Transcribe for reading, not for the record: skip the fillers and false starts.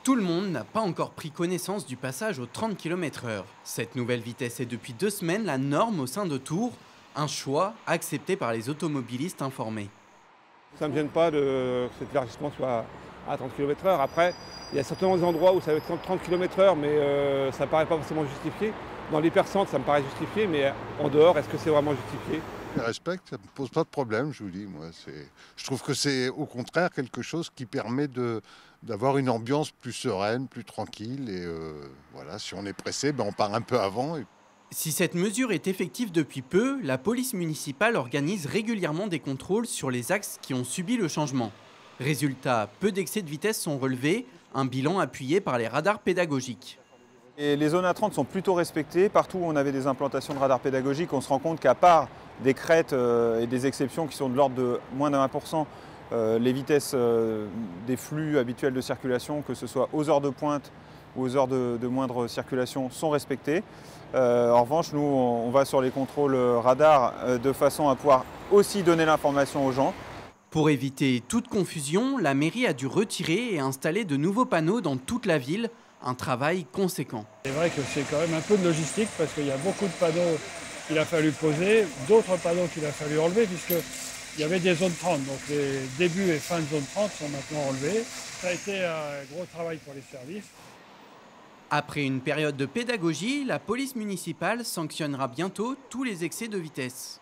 Tout le monde n'a pas encore pris connaissance du passage aux 30 km/h. Cette nouvelle vitesse est depuis 2 semaines la norme au sein de Tours, un choix accepté par les automobilistes informés. Ça ne me gêne pas que cet élargissement soit à 30 km/h. Après, il y a certainement des endroits où ça va être 30 km/h, mais ça ne paraît pas forcément justifié. Dans l'hypercentre, ça me paraît justifié, mais en dehors, est-ce que c'est vraiment justifié? Je respecte, ça ne me pose pas de problème, je vous dis. Je trouve que c'est au contraire quelque chose qui permet d'avoir une ambiance plus sereine, plus tranquille. Et voilà, si on est pressé, on part un peu avant. Si cette mesure est effective depuis peu, la police municipale organise régulièrement des contrôles sur les axes qui ont subi le changement. Résultat, peu d'excès de vitesse sont relevés, un bilan appuyé par les radars pédagogiques. Et les zones à 30 sont plutôt respectées. Partout où on avait des implantations de radars pédagogiques, on se rend compte qu'à part des crêtes et des exceptions qui sont de l'ordre de moins de 1%, les vitesses des flux habituels de circulation, que ce soit aux heures de pointe ou aux heures de moindre circulation, sont respectées. En revanche, nous, on va sur les contrôles radars de façon à pouvoir aussi donner l'information aux gens. Pour éviter toute confusion, la mairie a dû retirer et installer de nouveaux panneaux dans toute la ville, un travail conséquent. C'est vrai que c'est quand même un peu de logistique parce qu'il y a beaucoup de panneaux qu'il a fallu poser, d'autres panneaux qu'il a fallu enlever puisqu'il y avait des zones 30. Donc les débuts et fins de zone 30 sont maintenant enlevés. Ça a été un gros travail pour les services. Après une période de pédagogie, la police municipale sanctionnera bientôt tous les excès de vitesse.